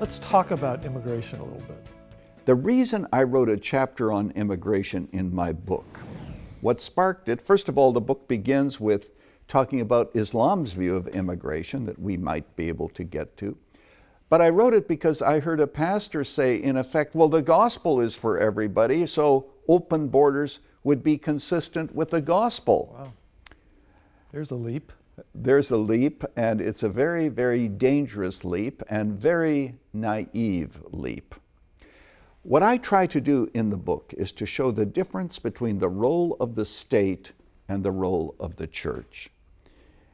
Let's talk about immigration a little bit. The reason I wrote a chapter on immigration in my book, what sparked it, first of all, the book begins with talking about Islam's view of immigration that we might be able to get to. But I wrote it because I heard a pastor say, in effect, well, the gospel is for everybody, so open borders would be consistent with the gospel. Wow. There's a leap. There's a leap, and it's a very, very dangerous leap and very naive leap. What I try to do in the book is to show the difference between the role of the state and the role of the church.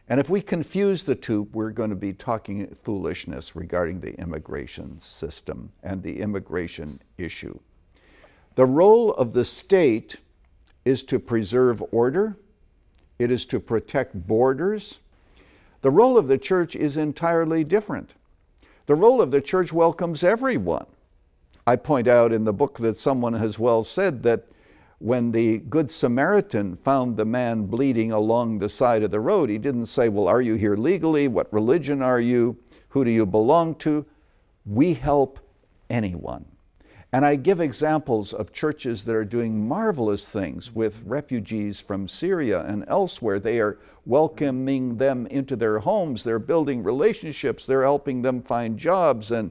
And if we confuse the two, we're going to be talking foolishness regarding the immigration system and the immigration issue. The role of the state is to preserve order. It is to protect borders. The role of the church is entirely different. The role of the church welcomes everyone. I point out in the book that someone has well said that when the Good Samaritan found the man bleeding along the side of the road, he didn't say, well, are you here legally? What religion are you? Who do you belong to? We help anyone. And I give examples of churches that are doing marvelous things with refugees from Syria and elsewhere. They are welcoming them into their homes. They're building relationships. They're helping them find jobs and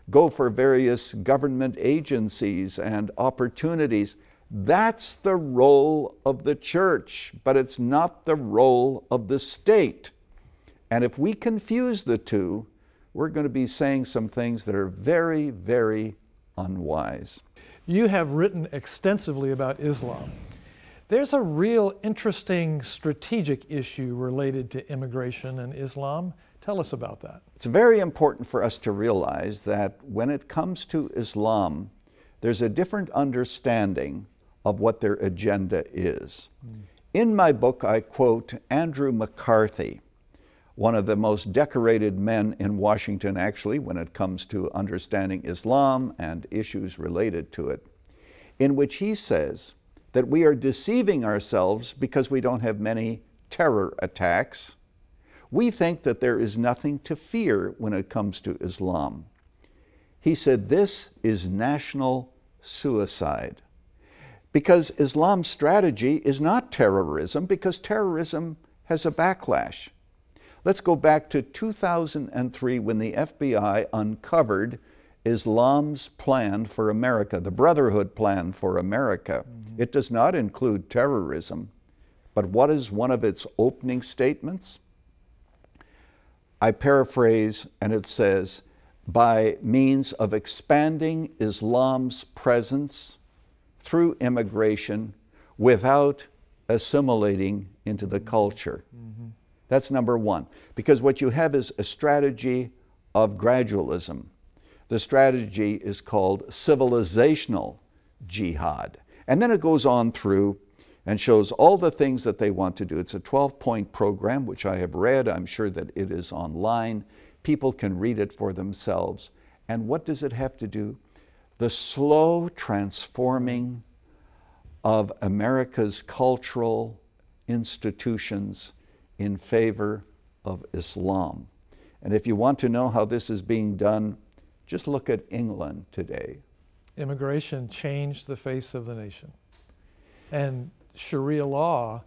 go for various government agencies and opportunities. That's the role of the church, but it's not the role of the state. And if we confuse the two, we're going to be saying some things that are very, very unwise. You have written extensively about Islam. There's a real interesting strategic issue related to immigration and Islam. Tell us about that. It's very important for us to realize that when it comes to Islam, there's a different understanding of what their agenda is. In my book, I quote Andrew McCarthy, one of the most decorated men in Washington, actually, when it comes to understanding Islam and issues related to it, in which he says that we are deceiving ourselves because we don't have many terror attacks. We think that there is nothing to fear when it comes to Islam. He said this is national suicide. Because Islam's strategy is not terrorism, because terrorism has a backlash. Let's go back to 2003 when the FBI uncovered Islam's plan for America, the Brotherhood Plan for America. It does not include terrorism, but what is one of its opening statements? I paraphrase, and it says, by means of expanding Islam's presence through immigration without assimilating into the culture. That's number one, because what you have is a strategy of gradualism. The strategy is called civilizational jihad. And then it goes on through and shows all the things that they want to do. It's a 12-point program, which I have read. I'm sure that it is online. People can read it for themselves. And what does it have to do? The slow transforming of America's cultural institutions in favor of Islam. And if you want to know how this is being done, just look at England today. Immigration changed the face of the nation. And Sharia law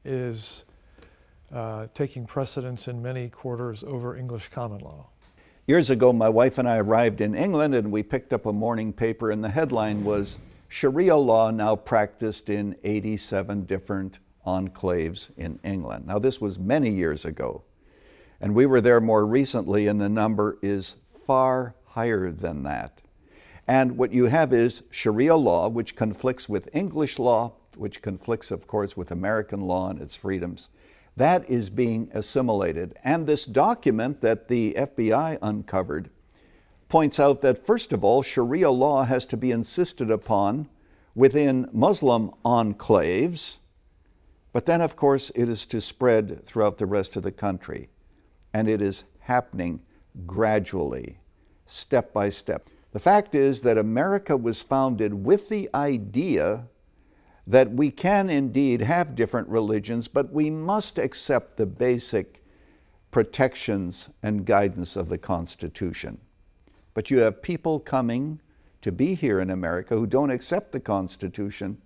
is taking precedence in many quarters over English common law. Years ago, my wife and I arrived in England and we picked up a morning paper and the headline was, Sharia law now practiced in 87 different enclaves in England. Now this was many years ago. And we were there more recently and the number is far higher than that. And what you have is Sharia law, which conflicts with English law, which conflicts, of course, with American law and its freedoms. That is being assimilated. And this document that the FBI uncovered points out that, first of all, Sharia law has to be insisted upon within Muslim enclaves, but then, of course, it is to spread throughout the rest of the country. And it is happening gradually, step by step. The fact is that America was founded with the idea that we can indeed have different religions, but we must accept the basic protections and guidance of the Constitution. but you have people coming to be here in America who don't accept the Constitution.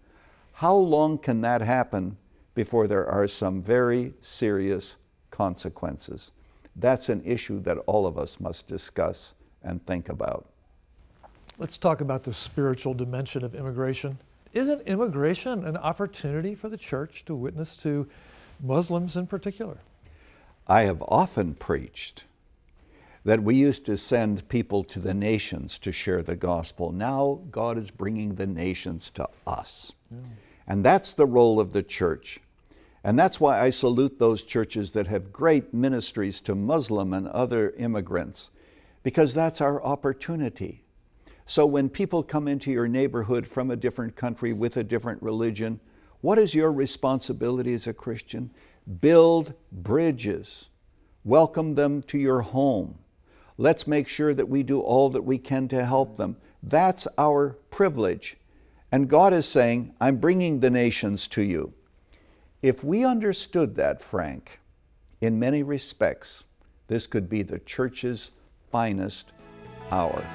How long can that happen before there are some very serious consequences? That's an issue that all of us must discuss and think about. Let's talk about the spiritual dimension of immigration. Isn't immigration an opportunity for the church to witness to Muslims in particular? I have often preached that we used to send people to the nations to share the gospel. Now God is bringing the nations to us. Yeah. And that's the role of the church. And that's why I salute those churches that have great ministries to Muslim and other immigrants, because that's our opportunity. So when people come into your neighborhood from a different country with a different religion, what is your responsibility as a Christian? Build bridges. Welcome them to your home. Let's make sure that we do all that we can to help them. That's our privilege. And God is saying, I'm bringing the nations to you. If we understood that, Frank, in many respects, this could be the church's finest hour.